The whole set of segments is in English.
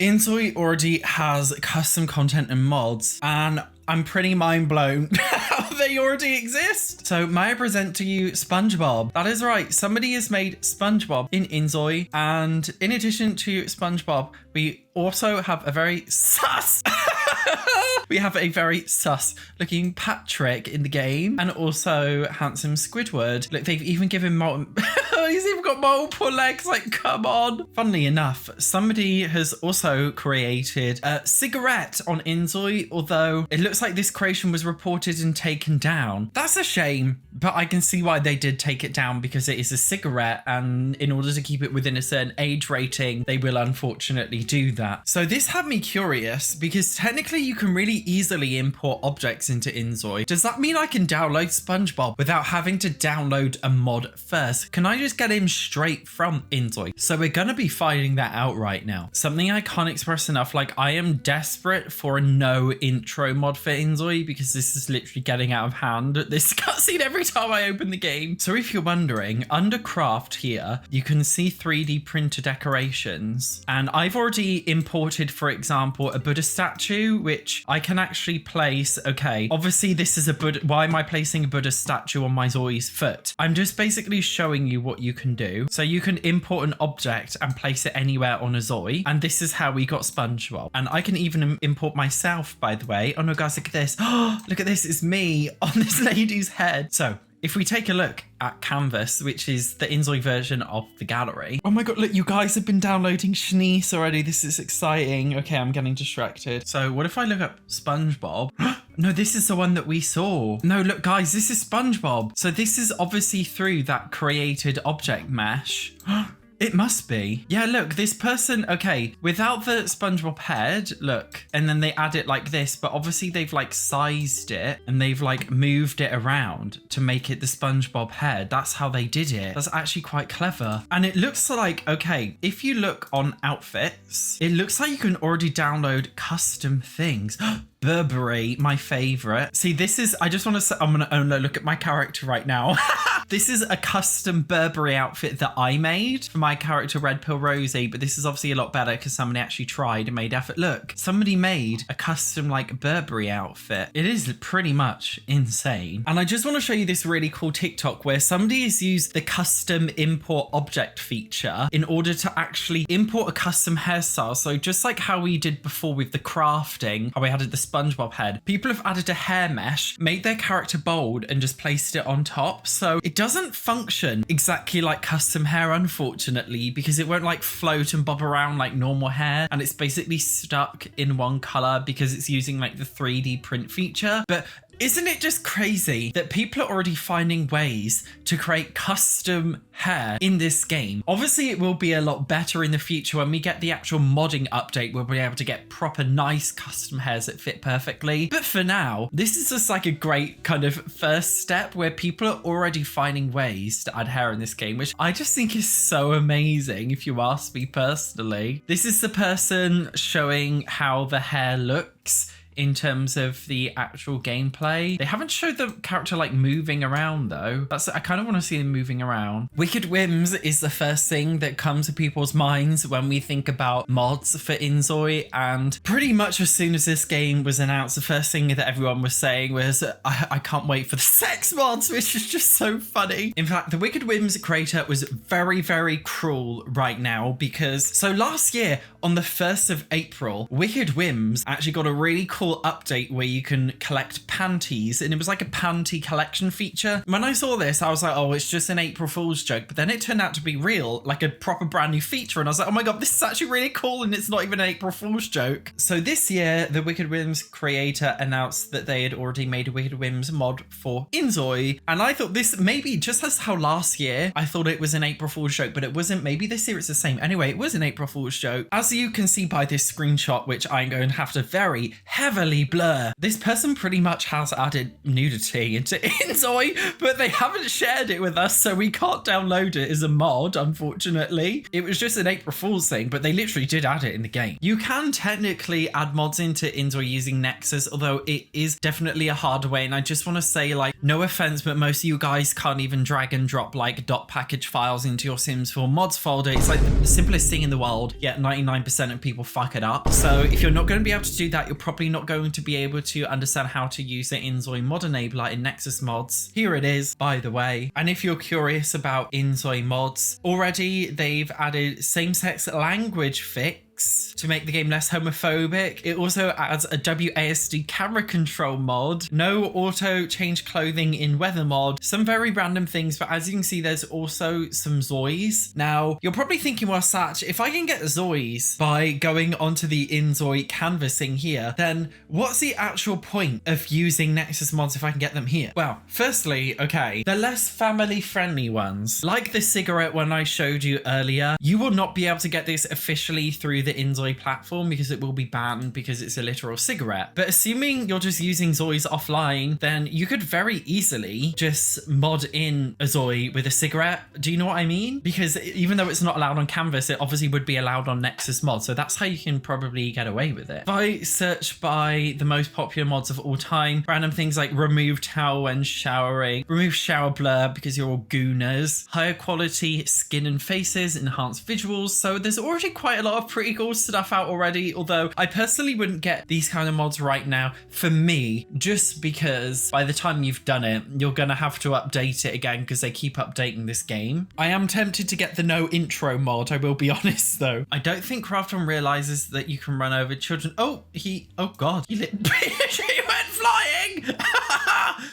InZOI already has custom content and mods, and I'm pretty mind blown how they already exist. So may I present to you SpongeBob? That is right, somebody has made SpongeBob in InZOI, and in addition to SpongeBob, we also have a very sus looking Patrick in the game, and also handsome Squidward. Look, they've even given he's even got multiple legs, like, come on. Funnily enough, somebody has also created a cigarette on InZOI, although it looks like this creation was reported and taken down. That's a shame, but I can see why they did take it down, because it is a cigarette, and in order to keep it within a certain age rating, they will unfortunately do that. So this had me curious, because technically you can really easily import objects into InZOI. Does that mean I can download SpongeBob without having to download a mod first? Can I just get him straight from InZOI? So we're gonna be finding that out right now. Something I can't express enough, like, I am desperate for a no intro mod for InZOI, because this is literally getting out of hand. This cutscene every time I open the game. So if you're wondering, under craft here, you can see 3D printer decorations, and I've already imported, for example, a Buddha statue, which I can actually place. Okay, obviously this is a Buddha. Why am I placing a Buddha statue on my Zoi's foot? I'm just basically showing you what you can do. So you can import an object and place it anywhere on a Zoi, and this is how we got SpongeBob. And I can even import myself, by the way. Oh no, guys, look at this. Oh, look at this. It's me on this lady's head. So if we take a look at Canvas, which is the InZOI version of the gallery. Oh my god, look, you guys have been downloading Shanice already. This is exciting. Okay, I'm getting distracted. So what if I look up SpongeBob? No, this is the one that we saw. No, look, guys, this is SpongeBob. So this is obviously through that created object mesh. It must be. Yeah, look, this person, okay, without the SpongeBob head, look, and then they add it like this, but obviously they've like sized it and they've like moved it around to make it the SpongeBob head. That's how they did it. That's actually quite clever. And it looks like, okay, if you look on outfits, it looks like you can already download custom things. Burberry, my favorite. See, this is, I just want to say, I'm gonna, oh no, look at my character right now. This is a custom Burberry outfit that I made for my character Red Pill Rosie, but this is obviously a lot better because somebody actually tried and made effort. Look, somebody made a custom like Burberry outfit. It is pretty much insane. And I just want to show you this really cool TikTok where somebody has used the custom import object feature in order to actually import a custom hairstyle. So just like how we did before with the crafting, how we added the SpongeBob head, people have added a hair mesh, made their character bold and just placed it on top. So it doesn't function exactly like custom hair, unfortunately, because it won't like float and bob around like normal hair, and it's basically stuck in one color because it's using like the 3D print feature. But isn't it just crazy that people are already finding ways to create custom hair in this game? Obviously, it will be a lot better in the future when we get the actual modding update. We'll be able to get proper nice custom hairs that fit perfectly. But for now, this is just like a great kind of first step where people are already finding ways to add hair in this game, which I just think is so amazing if you ask me personally. This is the person showing how the hair looks in terms of the actual gameplay. They haven't showed the character like moving around though. I kind of want to see them moving around. Wicked Whims is the first thing that comes to people's minds when we think about mods for InZOI, and pretty much as soon as this game was announced, the first thing that everyone was saying was, I can't wait for the sex mods, which is just so funny. In fact, the Wicked Whims creator was very, very cruel right now because, so last year on the 1st of April, Wicked Whims actually got a really cool update where you can collect panties, and it was like a panty collection feature. When I saw this, I was like, oh, it's just an April Fool's joke, but then it turned out to be real, like a proper brand new feature, and I was like, oh my god, this is actually really cool, and it's not even an April Fool's joke. So this year, the Wicked Whims creator announced that they had already made a Wicked Whims mod for InZOI, and I thought this maybe, just as how last year I thought it was an April Fool's joke, but it wasn't. Maybe this year it's the same. Anyway, it was an April Fool's joke. As you can see by this screenshot, which I'm going to have to very heavily blur, this person pretty much has added nudity into InZOI, but they haven't shared it with us, so we can't download it as a mod, unfortunately. It was just an April Fool's thing, but they literally did add it in the game. You can technically add mods into InZOI using Nexus, although it is definitely a harder way, and I just want to say, like, no offense, but most of you guys can't even drag and drop like .package files into your Sims 4 mods folder. It's like the simplest thing in the world, yet 99 99% of people fuck it up. So if you're not going to be able to do that, you're probably not going to be able to understand how to use the InZOI mod enabler in Nexus mods. Here it is, by the way. And if you're curious about InZOI mods, already they've added same-sex language fix to make the game less homophobic. It also adds a WASD camera control mod, no auto change clothing in weather mod, some very random things, but as you can see, there's also some ZOIs. Now, you're probably thinking, well, Satch, if I can get ZOIs by going onto the InZOI canvassing here, then what's the actual point of using Nexus mods if I can get them here? Well, firstly, okay, the less family-friendly ones, like the cigarette one I showed you earlier, you will not be able to get this officially through the InZOI platform because it will be banned because it's a literal cigarette. But assuming you're just using ZOIs offline, then you could very easily just mod in a ZOI with a cigarette. Do you know what I mean? Because even though it's not allowed on Canvas, it obviously would be allowed on Nexus mod. So that's how you can probably get away with it. If I search by the most popular mods of all time, random things like remove towel when showering, remove shower blur because you're all gooners, higher quality skin and faces, enhanced visuals. So there's already quite a lot of pretty cool stuff out already, although I personally wouldn't get these kind of mods right now for me, just because by the time you've done it, you're gonna have to update it again because they keep updating this game. I am tempted to get the no intro mod, I will be honest though. I don't think Crafton realizes that you can run over children. Oh god, he went flying.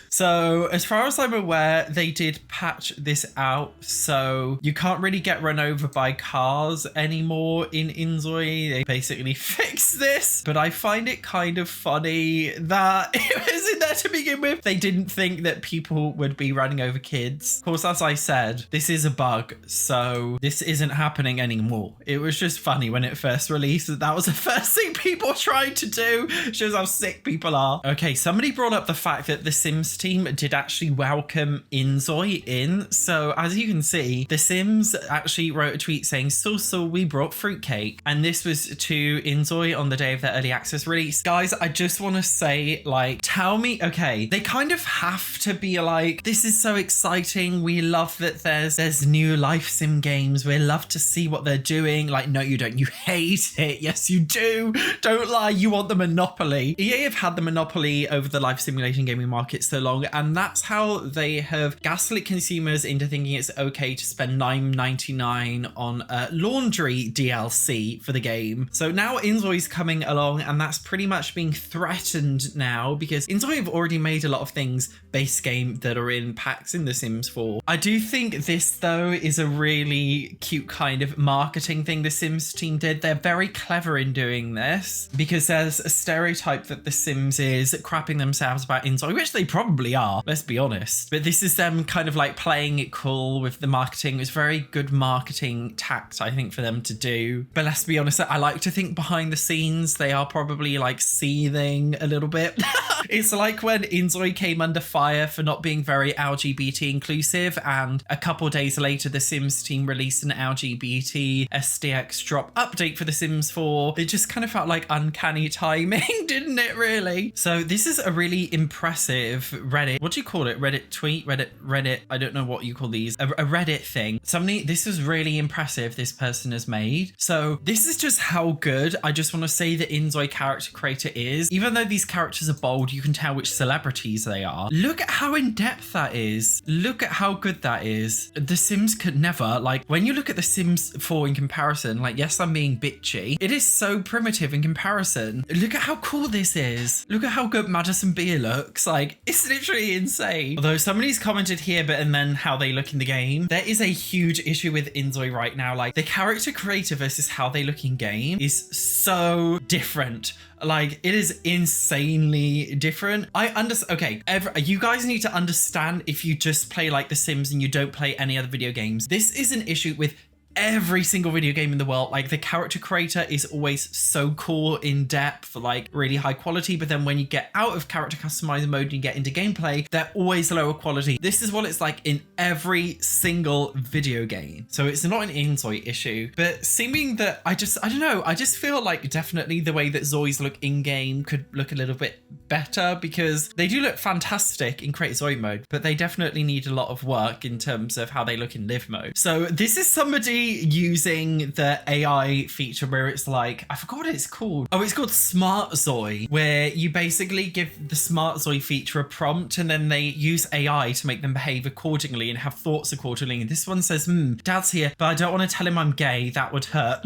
So as far as I'm aware, they did patch this out, so you can't really get run over by cars anymore in InZOI. They basically fixed this, but I find it kind of funny that it was in there to begin with. They didn't think that people would be running over kids. Of course, as I said, this is a bug, so this isn't happening anymore. It was just funny when it first released that was the first thing people tried to do. Shows how sick people are. Okay, somebody brought up the fact that the Sims team did actually welcome InZOI in. So as you can see, the Sims actually wrote a tweet saying, so we brought fruitcake. And this was to InZOI on the day of their early access release. Guys, I just want to say, like, tell me, okay, they kind of have to be like, this is so exciting. We love that there's new life sim games. We love to see what they're doing. Like, no, you don't. You hate it. Yes, you do. Don't lie. You want the monopoly. EA have had the monopoly over the life simulation gaming market so long, and that's how they have gaslit consumers into thinking it's okay to spend $9.99 on laundry DLC for the game. So now InZOI's coming along, and that's pretty much being threatened now because InZOI have already made a lot of things base game that are in packs in The Sims 4. I do think this though is a really cute kind of marketing thing the Sims team did. They're very clever in doing this because there's a stereotype that the Sims is crapping themselves about InZOI, which they probably are, let's be honest. But this is them kind of like playing it cool with the marketing. It was very good marketing tact, I think, for them to do. But let's be honest, I like to think behind the scenes, they are probably like seething a little bit. It's like when InZOI came under fire for not being very LGBT inclusive, and a couple days later, the Sims team released an LGBT SDX drop update for The Sims 4. It just kind of felt like uncanny timing, didn't it really? So this is a really impressive Reddit, what do you call it? Reddit tweet? Reddit, I don't know what you call these. A Reddit thing. This is really impressive this person has made. So this is just how good I just want to say the InZOI character creator is. Even though these characters are bold, you can tell which celebrities they are. Look at how in-depth that is. Look at how good that is. The Sims could never, like, when you look at The Sims 4 in comparison, like, yes, I'm being bitchy. It is so primitive in comparison. Look at how cool this is. Look at how good Madison Beer looks. Like, it's literally insane. Although somebody's commented here, but and then how they look in the game. There is a huge issue with InZOI right now. Like, the character creator versus how they look in game is so different. Like, it is insanely different. I understand. Okay, you guys need to understand if you just play like The Sims and you don't play any other video games. This is an issue with every single video game in the world. Like, the character creator is always so cool, in depth, like really high quality, but then when you get out of character customizer mode and you get into gameplay, they're always lower quality. This is what it's like in every single video game. So it's not an InZOI issue, but seeming that I don't know, I just feel like definitely the way that ZOIs look in game could look a little bit better, because they do look fantastic in Create ZOI mode, but they definitely need a lot of work in terms of how they look in live mode. So this is somebody using the AI feature where it's like, I forgot what it's called. Oh, it's called SmartZOI, where you basically give the SmartZOI feature a prompt and then they use AI to make them behave accordingly and have thoughts accordingly. And this one says, Dad's here, but I don't want to tell him I'm gay. That would hurt.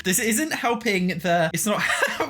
This isn't helping it's not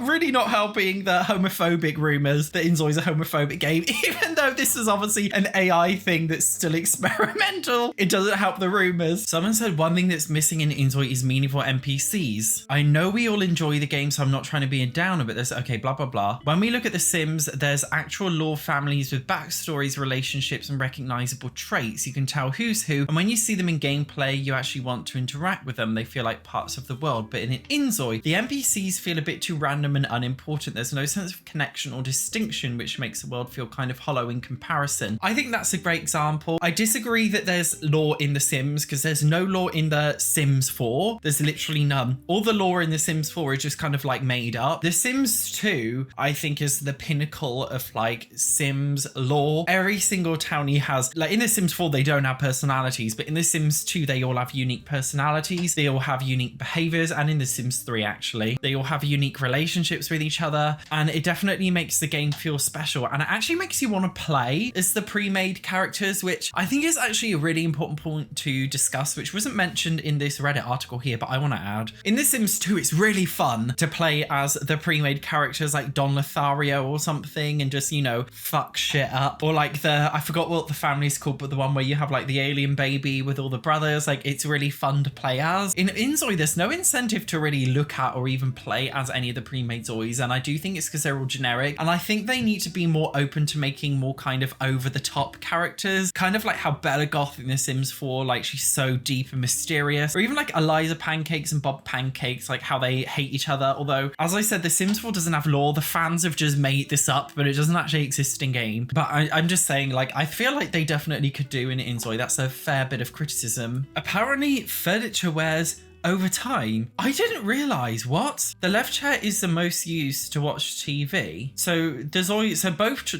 really not helping the homophobic rumors that InZOI is a homophobic game, even though this is obviously an AI thing that's still experimental. It doesn't help the rumors. Someone said one thing that's missing in InZOI is meaningful NPCs. I know we all enjoy the game, so I'm not trying to be a downer, but there's okay, blah, blah, blah. When we look at The Sims, there's actual lore families with backstories, relationships, and recognizable traits. You can tell who's who, and when you see them in gameplay, you actually want to interact with them. They feel like parts of the world, but in InZOI, the NPCs feel a bit too random and unimportant. There's no sense of connection or distinction, which makes the world feel kind of hollow in comparison. I think that's a great example. I disagree that there's lore in The Sims because there's no lore in The Sims 4. There's literally none. All the lore in The Sims 4 is just kind of like made up. The Sims 2, I think, is the pinnacle of like Sims lore. Every single townie has, like in The Sims 4, they don't have personalities, but in The Sims 2, they all have unique personalities. They all have unique behaviors, and in The Sims 3 actually, they all have unique relationships with each other, and it definitely makes the game feel special, and it actually makes you want to play as the pre-made characters, which I think is actually a really important point to discuss, which wasn't mentioned in this Reddit article here, but I want to add. In The Sims 2, it's really fun to play as the pre-made characters like Don Lothario or something and just, you know, fuck shit up, or like I forgot what the family's called, but the one where you have like the alien baby with all the brothers. Like, it's really fun to play as. In InZOI, there's no incentive to really look at or even play as any of the pre-made Zois, and I do think it's because they're all generic, and I think they need to be more open to making more kind of over-the-top characters, kind of like how Bella Goth in The Sims 4, like she's so deep and mysterious, or even like Eliza Pancakes and Bob Pancakes, like how they hate each other. Although, as I said, The Sims 4 doesn't have lore. The fans have just made this up, but it doesn't actually exist in game. But I'm just saying, like, I feel like they definitely could do in InZOI. That's a fair bit of criticism. Apparently, furniture wears over time. I didn't realize. What? The left chair is the most used to watch TV. So there's always, so both,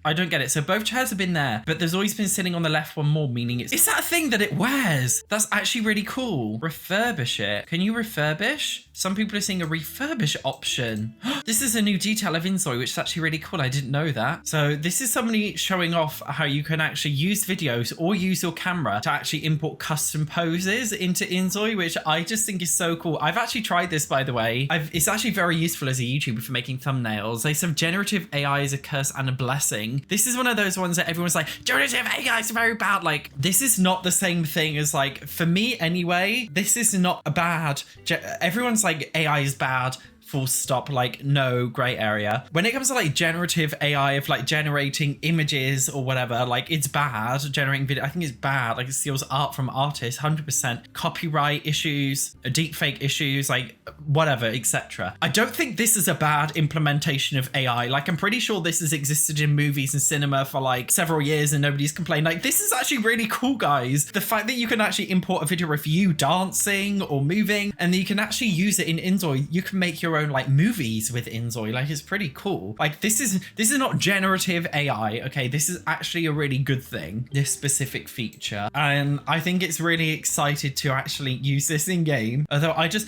I don't get it. So both chairs have been there, but there's always been sitting on the left one more, meaning it's that a thing that it wears. That's actually really cool. Refurbish it. Can you refurbish? Some people are seeing a refurbish option. This is a new detail of InZOI, which is actually really cool. I didn't know that. So this is somebody showing off how you can actually use videos or use your camera to actually import custom poses into InZOI, which I just think is so cool. I've actually tried this, by the way. It's actually very useful as a YouTuber for making thumbnails. They said generative AI is a curse and a blessing. This is one of those ones that everyone's like, generative AI is very bad. Like, this is not the same thing as, like, for me anyway, this is not a bad. Everyone's like, AI is bad. Full stop, like no gray area. When it comes to like generative AI of like generating images or whatever, like it's bad. Generating video, I think it's bad. Like it steals art from artists, 100%. Copyright issues, deepfake issues, like whatever, etc. I don't think this is a bad implementation of AI. Like I'm pretty sure this has existed in movies and cinema for like several years and nobody's complained. Like this is actually really cool, guys. The fact that you can actually import a video of you dancing or moving and then you can actually use it in InZOI. You can make your own like movies with InZOI. Like it's pretty cool. Like this is not generative AI. Okay, this is actually a really good thing, this specific feature, and I think it's really excited to actually use this in game. Although I just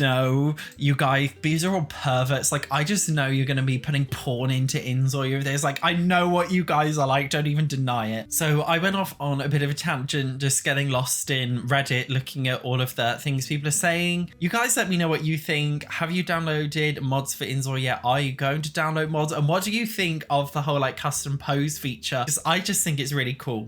know you guys, these are all perverts. Like I just know you're gonna be putting porn into InZOI. There's like, I know what you guys are like, don't even deny it. So I went off on a bit of a tangent, just getting lost in Reddit, looking at all of the things people are saying. You guys let me know what you think. Have you downloaded mods for InZOI yet? Are you going to download mods? And what do you think of the whole like custom pose feature? Because I just think it's really cool.